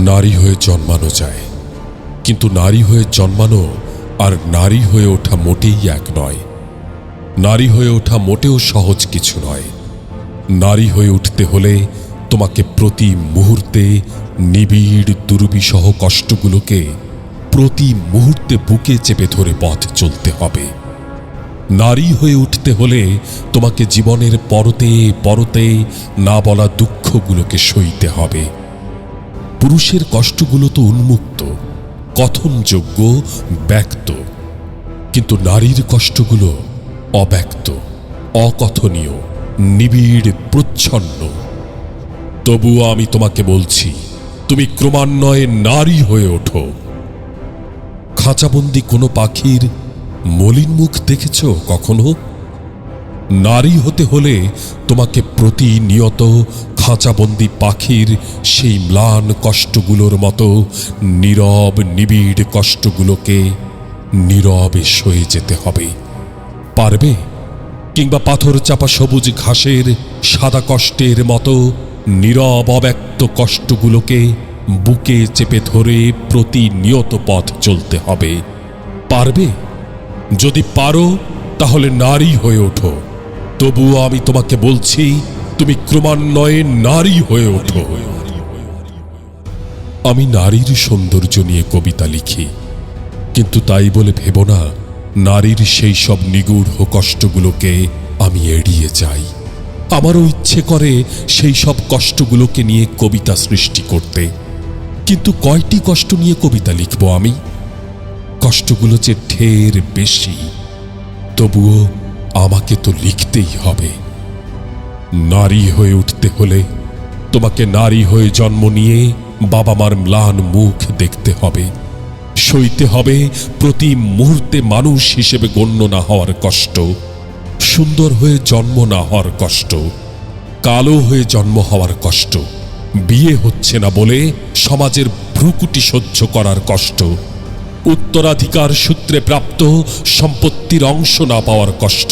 নারী হয়ে জন্মানো যায়, কিন্তু নারী হয়ে জন্মানো আর নারী হয়ে ওঠা মোটেই এক নয়। নারী হয়ে ওঠা মোটেও সহজ কিছু নয়। নারী হয়ে উঠতে হলে তোমাকে প্রতি মুহূর্তে নিবিড় দুর্বিষহ কষ্টগুলোকে প্রতি মুহূর্তে বুকে চেপে ধরে পথ চলতে হবে। নারী হয়ে উঠতে হলে তোমাকে জীবনের পরতে পরতে না বলা দুঃখগুলোকে সইতে হবে। পুরুষের কষ্টগুলো তো উন্মুক্ত, কথনযোগ্য, ব্যক্ত, কিন্তু নারীর কষ্টগুলো অব্যক্ত, অকথনীয়, নিবিড়, প্রচ্ছন্ন। তবুও আমি তোমাকে বলছি, তুমি ক্রমান্বয়ে নারী হয়ে ওঠো। খাঁচাবন্দি কোনো পাখির মলিন মুখ দেখেছ কখনো? নারী হতে হলে তোমাকে প্রতিনিয়ত খাঁচাবন্দি পাখির সেই ম্লান কষ্টগুলোর মতো নীরব নিবিড় কষ্টগুলোকে নীরবে সয়ে যেতে হবে। পারবে? কিংবা পাথর চাপা সবুজ ঘাসের সাদা কষ্টের মতো নীরব অব্যক্ত কষ্টগুলোকে বুকে চেপে ধরে প্রতিনিয়ত পথ চলতে হবে। পারবে? যদি পারো তাহলে নারী হয়ে ওঠো। তবুও আমি তোমাকে বলছি, তুমি ক্রমান্বয়ে নারী হয়ে ওঠো। আমি নারীর সৌন্দর্য নিয়ে কবিতা লিখি, কিন্তু তাই বলে ভেবো না নারীর সেই সব নিগূঢ় কষ্টগুলোকে আমি এড়িয়ে যাই। আমারও ইচ্ছে করে সেই সব কষ্টগুলোকে নিয়ে কবিতা সৃষ্টি করতে, কিন্তু কয়টি কষ্ট নিয়ে কবিতা লিখব আমি? কষ্টগুলো যে ঢের বেশি, তবুও আমাকে তো লিখতেই হবে। নারী হয়ে উঠতে হলে তোমাকে নারী হয়ে জন্ম নিয়ে বাবা মার ম্লান মুখ দেখতে হবে, সইতে হবে প্রতি মুহূর্তে মানুষ হিসেবে গণ্য না হওয়ার কষ্ট, সুন্দর হয়ে জন্ম না হওয়ার কষ্ট, কালো হয়ে জন্ম হওয়ার কষ্ট, বিয়ে হচ্ছে না বলে সমাজের ভ্রুকুটি সহ্য করার কষ্ট, উত্তরাধিকার সূত্রে প্রাপ্ত সম্পত্তির অংশ না পাওয়ার কষ্ট,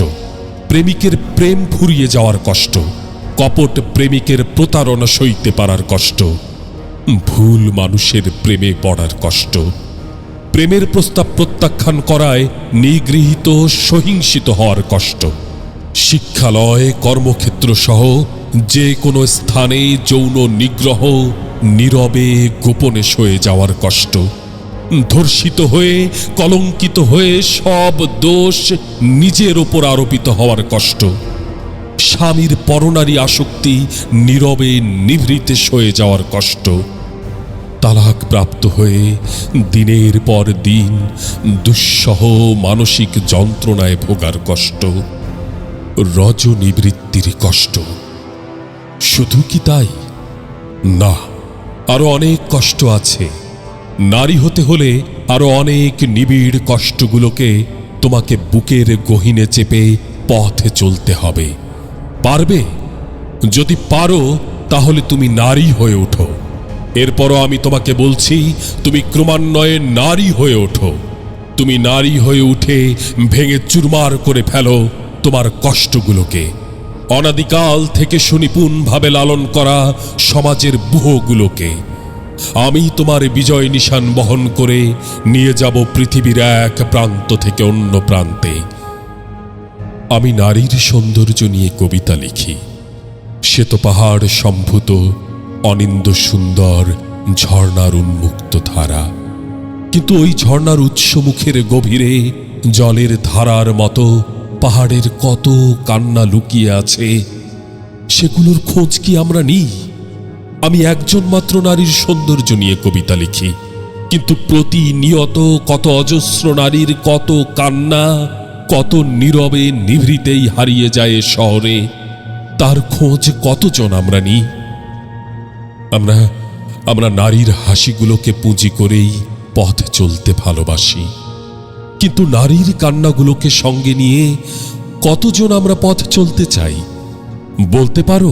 প্রেমিকের প্রেম ফুরিয়ে যাওয়ার কষ্ট, কপট প্রেমিকের প্রতারণা সইতে পারার কষ্ট, ভুল মানুষের প্রেমে পড়ার কষ্ট, প্রেমের প্রস্তাব প্রত্যাখ্যান করায় নিগৃহীত সহিংসিত হওয়ার কষ্ট, শিক্ষালয়, কর্মক্ষেত্র সহ যে কোনো স্থানে যৌন নিগ্রহ নীরবে গোপনে সয়ে যাওয়ার কষ্ট, ধর্ষিত হয়ে কলঙ্কিত হয়ে সব দোষ নিজের ওপর আরোপিত হওয়ার কষ্ট, স্বামীর পরনারী আসক্তি নীরবে নিভৃতে সয়ে যাওয়ার কষ্ট, তালাক প্রাপ্ত হয়ে দিনের পর দিন দুঃসহ মানসিক যন্ত্রণায় ভোগার কষ্ট, রজনিবৃত্তির কষ্ট। শুধু কি তাই? না, আরো অনেক কষ্ট আছে। নারী হতে হলে আরো অনেক নিবিড় কষ্টগুলোকে তোমাকে বুকের গহীনে চেপে পথে চলতে হবে। পারবে? যদি পারো তাহলে তুমি নারী হয়ে ওঠো। এরপরও আমি তোমাকে বলছি, তুমি ক্রমান্বয়ে নারী হয়ে ওঠো। তুমি নারী হয়ে উঠে ভেঙে চুরমার করে ফেলো তোমার কষ্টগুলোকে, অনাদিকাল থেকে সুনিপুণভাবে লালন করা সমাজের বুহগুলোকে। আমি তোমার বিজয় নিশান বহন করে নিয়ে যাব পৃথিবীর এক প্রান্ত থেকে অন্য প্রান্তে। আমি নারীর সৌন্দর্য নিয়ে কবিতা লিখি। শ্বেত পাহাড় সম্ভূত অনিন্দ সুন্দর ঝর্ণার উন্মুক্ত ধারা, কিন্তু ওই ঝর্ণার উৎসমুখের গভীরে জলের ধারার মতো পাহাড়ের কত কান্না লুকিয়ে আছে, সেগুলোর খোঁজ কি আমরা নিই? আমি একজন মাত্র নারীর সৌন্দর্য নিয়ে কবিতা লিখি, কিন্তু প্রতিনিয়ত কত অজস্র নারীর কত কান্না, কত নীরবে নিভৃতেই হারিয়ে যায় শহরে, তার খোঁজ কতজন আমরা নিই? আমরা নারীর হাসিগুলোকে পুঁজি করেই পথ চলতে ভালোবাসি, কিন্তু নারীর কান্নাগুলোকে সঙ্গে নিয়ে কতজন আমরা পথ চলতে চাই? বলতে পারো?